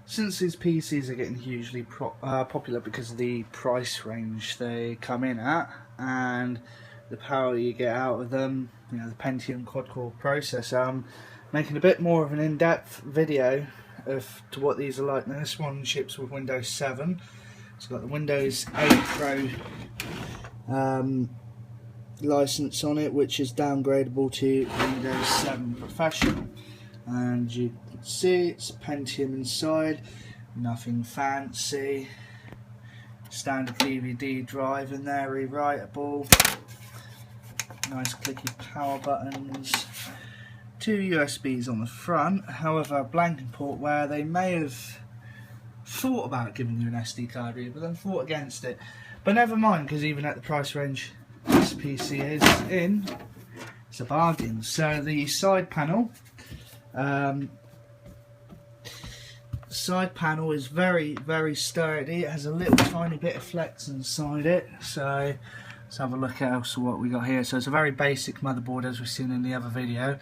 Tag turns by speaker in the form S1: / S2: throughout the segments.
S1: Since these PCs are getting hugely popular because of the price range they come in at and the power you get out of them, you know, the Pentium quad-core processor, I'm making a bit more of an in-depth video to what these are like. Now, this one ships with Windows 7. It's got the Windows 8 Pro license on it, which is downgradable to Windows 7 Professional. And you can see it's Pentium inside, nothing fancy. Standard DVD drive in there, rewritable. Nice clicky power buttons. 2 USBs on the front, however a blanking port where they may have thought about giving you an SD card reader but then thought against it. But never mind, because even at the price range this PC is in, it's a bargain. So the side panel is very sturdy. It has a little tiny bit of flex inside it. So let's have a look at what we got here. So it's a very basic motherboard, as we've seen in the other video.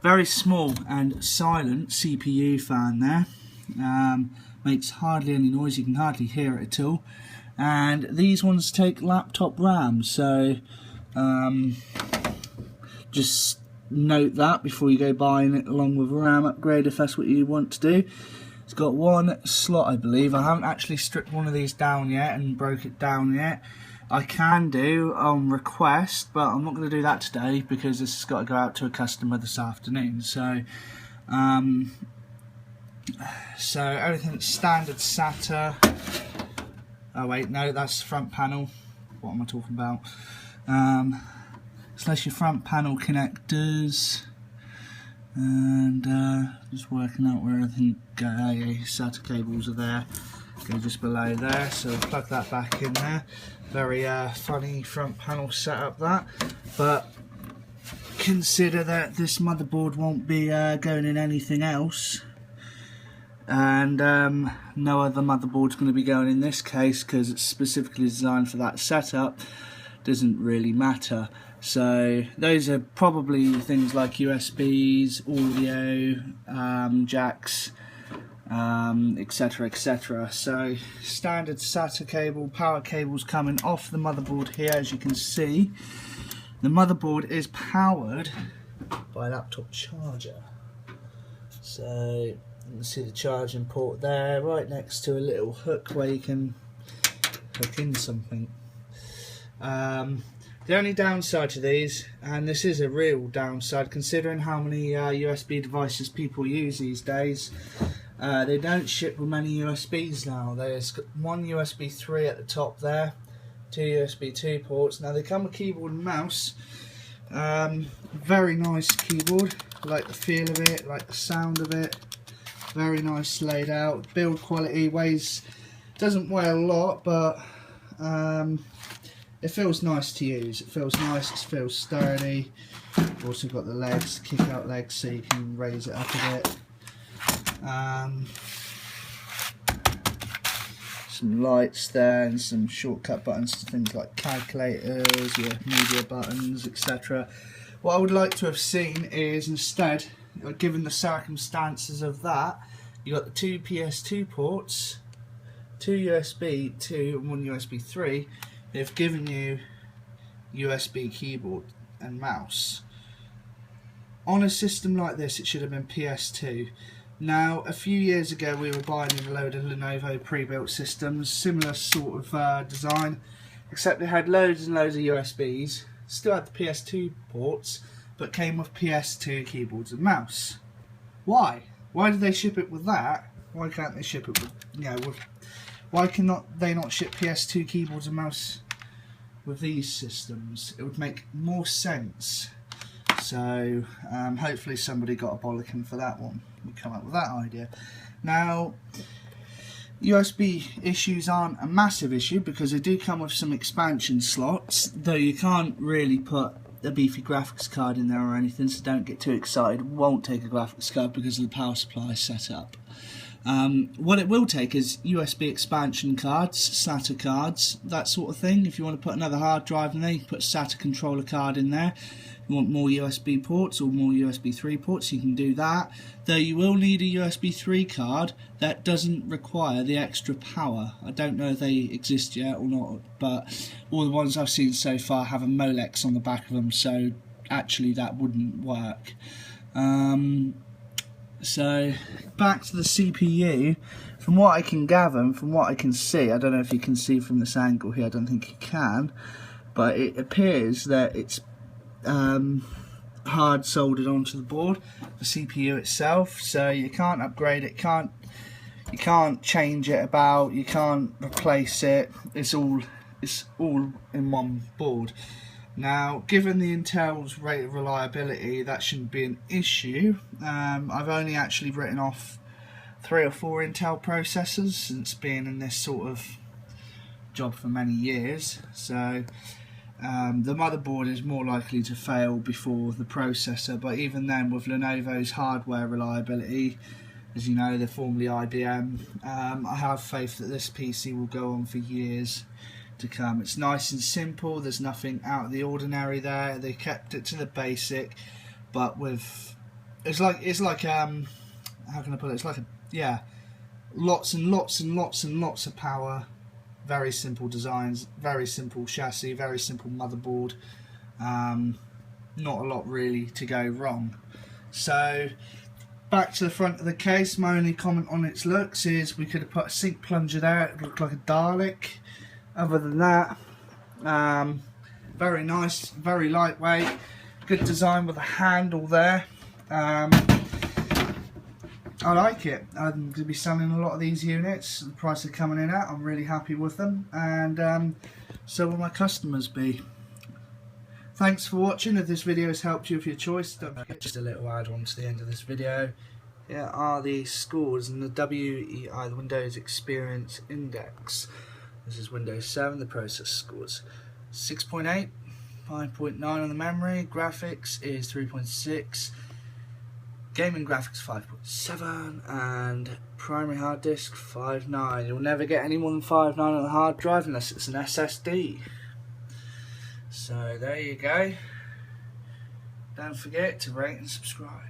S1: Very small and silent CPU fan there. Makes hardly any noise, you can hardly hear it at all. And these ones take laptop RAM, so just note that before you go buying it along with a RAM upgrade if that's what you want to do. It's got one slot, I believe. I haven't actually stripped one of these down yet and broke it down yet. I can do on request, but I'm not going to do that today because this has got to go out to a customer this afternoon. So everything's standard SATA. Oh wait, no, that's the front panel. What am I talking about? So that's your front panel connectors, and just working out where everything goes. SATA cables are there, go just below there, so plug that back in there. Very funny front panel setup that, but consider that this motherboard won't be going in anything else, and no other motherboard's going to be going in this case because it's specifically designed for that setup. Doesn't really matter. So those are probably things like USBs, audio, jacks, etc, etc. So standard SATA cable, power cables coming off the motherboard here. As you can see, the motherboard is powered by a laptop charger. So you can see the charging port there, right next to a little hook where you can hook in something. The only downside to these, and this is a real downside considering how many USB devices people use these days, they don't ship with many USBs now. There's one USB 3 at the top there, 2 USB 2 ports. Now they come with keyboard and mouse. Very nice keyboard, like the feel of it, like the sound of it. Very nice laid out. Build quality doesn't weigh a lot, but it feels nice to use. It feels nice, it feels sturdy. Also got the legs, kick out legs, so you can raise it up a bit. Some lights there and some shortcut buttons to things like calculators, your media buttons, etc. What I would like to have seen is, instead, given the circumstances of that, you got the 2 PS2 ports, 2 USB 2 and 1 USB 3. They've given you USB keyboard and mouse. On a system like this, it should have been PS2. Now, a few years ago, we were buying a load of Lenovo pre-built systems, similar sort of design, except it had loads and loads of USBs, still had the PS2 ports, but came with PS2 keyboards and mouse. Why? Why did they ship it with that? Why can't they ship it with, why cannot they not ship PS2 keyboards and mouse with these systems? It would make more sense. So hopefully somebody got a bollocking for that one. We come up with that idea. Now, USB issues aren't a massive issue because they do come with some expansion slots, though you can't really put a beefy graphics card in there or anything, so don't get too excited. It won't take a graphics card because of the power supply setup. What it will take is USB expansion cards, SATA cards, that sort of thing. If you want to put another hard drive in there, you can put a SATA controller card in there. If you want more USB ports or more USB 3 ports, you can do that. Though you will need a USB 3 card that doesn't require the extra power. I don't know if they exist yet or not, but all the ones I've seen so far have a Molex on the back of them, so actually that wouldn't work. So back to the CPU. From what I can gather and from what I can see, I don't know if you can see from this angle here, I don't think you can, but it appears that it's hard soldered onto the board, the CPU itself, so you can't upgrade it, you can't change it about, you can't replace it, it's all in one board. Now, given the Intel's rate of reliability, that shouldn't be an issue. I've only actually written off 3 or 4 Intel processors since being in this sort of job for many years, so the motherboard is more likely to fail before the processor, but even then, with Lenovo's hardware reliability, as you know, they're formerly IBM, I have faith that this PC will go on for years to come. It's nice and simple, there's nothing out of the ordinary there, they kept it to the basic, but with, it's like how can I put it, it's like lots and lots and lots and lots of power. Very simple designs, very simple chassis, very simple motherboard. Not a lot really to go wrong. So back to the front of the case, my only comment on its looks is we could have put a sink plunger there, it looked like a Dalek. Other than that, very nice, very lightweight, good design with a handle there. I like it. I'm going to be selling a lot of these units. The price they're coming in at, I'm really happy with them, and so will my customers be. Thanks for watching. If this video has helped you with your choice, don't forget, just a little add-on to the end of this video. Here are the scores in the WEI, the Windows Experience Index. This is Windows 7, the process scores 6.8, 5.9 on the memory, graphics is 3.6, gaming graphics 5.7, and primary hard disk 5.9. You'll never get any more than 5.9 on the hard drive unless it's an SSD. So there you go. Don't forget to rate and subscribe.